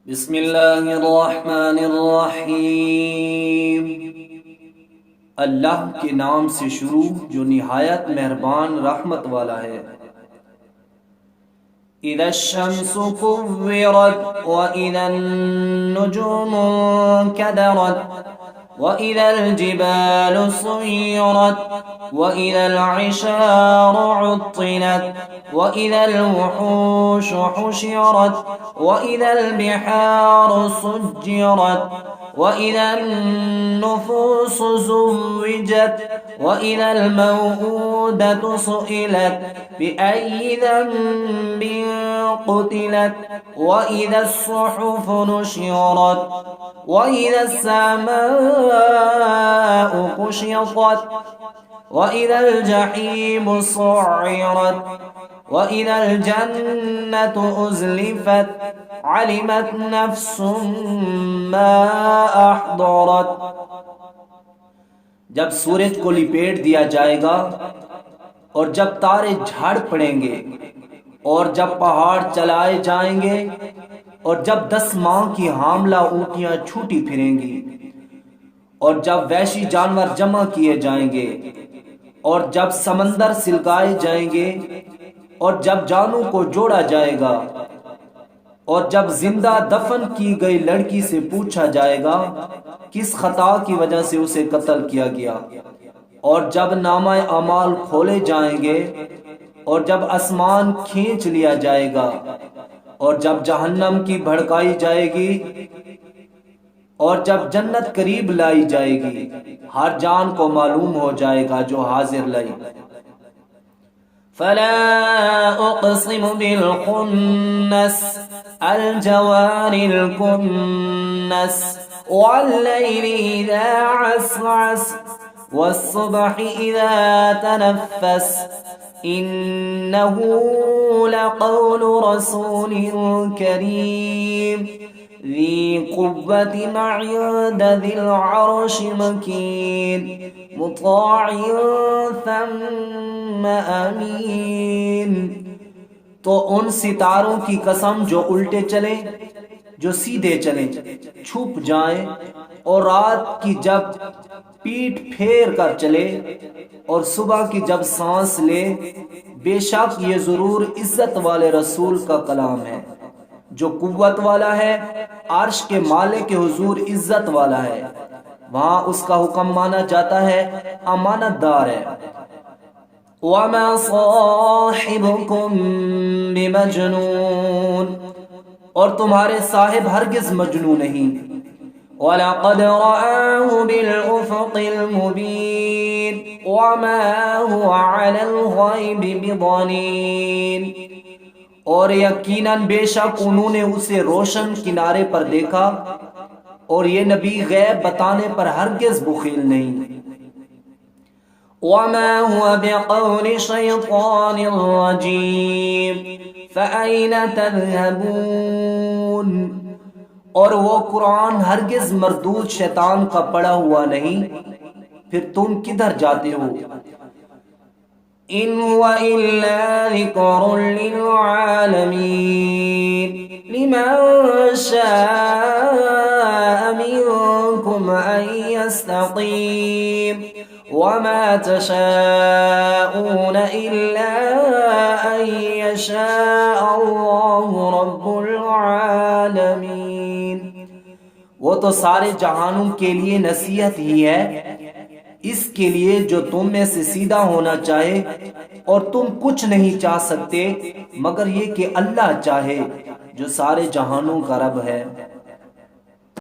بسم اللہ الرحمن الرحیم۔ اللہ کے نام سے شروع جو نہایت مہربان رحمت والا ہے۔ اذا الشمس كورت واذا النجوم انكدرت واذا الجبال سيرت واذا العشار عطلت واذا الوحوش حشرت واذا البحار سجرت واذا النفوس زوجت واذا الموءودة سئلت بأي ذنب قتلت واذا الصحف نشرت واذا السماء كشطت واذا الجحيم سعرت واذا الجنة ازلفت علمت نفس ما احضرت۔ جب سورج کو لپیٹ دیا جائے گا اور جب تارے جھاڑ پڑیں گے اور جب پہاڑ چلائے جائیں گے اور جب 10 ماہ کی حاملہ اونٹیاں چھوٹی پھریں گی اور جب وحشی جانور جمع کیے جائیں گے اور جب سمندر سلگائے جائیں گے اور جب جانوں کو جوڑا جائے گا اور جب زندہ دفن کی گئی لڑکی سے پوچھا جائے گا کس خطا کی وجہ سے اسے قتل کیا گیا، اور جب نامہ اعمال کھولے جائیں گے اور جب آسمان کھینچ لیا جائے گا اور جب جہنم کی بھڑکائی جائے گی اور جب جنت قریب لائی جائے گی، ہر جان کو معلوم ہو جائے گا جو حاضر لائی۔ فلا اقسم بالخنس الجوار الكنس والليل اذا عسعس والصبح اذا تنفس انه لقول رسول كريم ذي قوة عند ذي العرش مكين مطاع ثم امین۔ تو ان ستاروں کی قسم جو الٹے چلیں، جو سیدھے چلیں، چھپ جائیں، اور رات کی جب پیٹ پھیر کر چلے اور صبح کی جب سانس لے، بے شک یہ ضرور عزت والے رسول کا کلام ہے جو قوت والا ہے، عرش کے مالک کے حضور عزت والا ہے، وہاں اس کا حکم مانا جاتا ہے، امانت دار ہے۔ وَمَا صَاحِبُكُم بِمَجْنُونٍ، اور تمہارے صاحب ہرگز مجنون نہیں۔ وَلَقَدْ رَآهُ بِالْأُفُقِ الْمُبِينِ وَمَا هُوَ عَلَى الْغَيْبِ بِضَنِينٍ، اور یقیناً بے شک انہوں نے اسے روشن کنارے پر دیکھا، اور یہ نبی غیب بتانے پر ہرگز بخیل نہیں۔ وَمَا هُوَ بِقَوْلِ شَيْطَانٍ رَجِيمٍ فَأَيْنَ تَذْهَبُونَ، اور وہ قرآن ہرگز مردود شیطان کا پڑا ہوا نہیں، پھر تم کدھر جاتے ہو؟ إن هو إلا ذكر للعالمين لمن شاء منكم أن يستقيم وما تشاءون إلا أن يشاء الله رب العالمين۔ وہ تو سارے جہانوں کے لیے نصیحت ہی ہے، اس کے لیے جو تم میں سے سیدھا ہونا چاہے، اور تم کچھ نہیں چاہ سکتے مگر یہ کہ اللہ چاہے جو سارے جہانوں کا رب ہے۔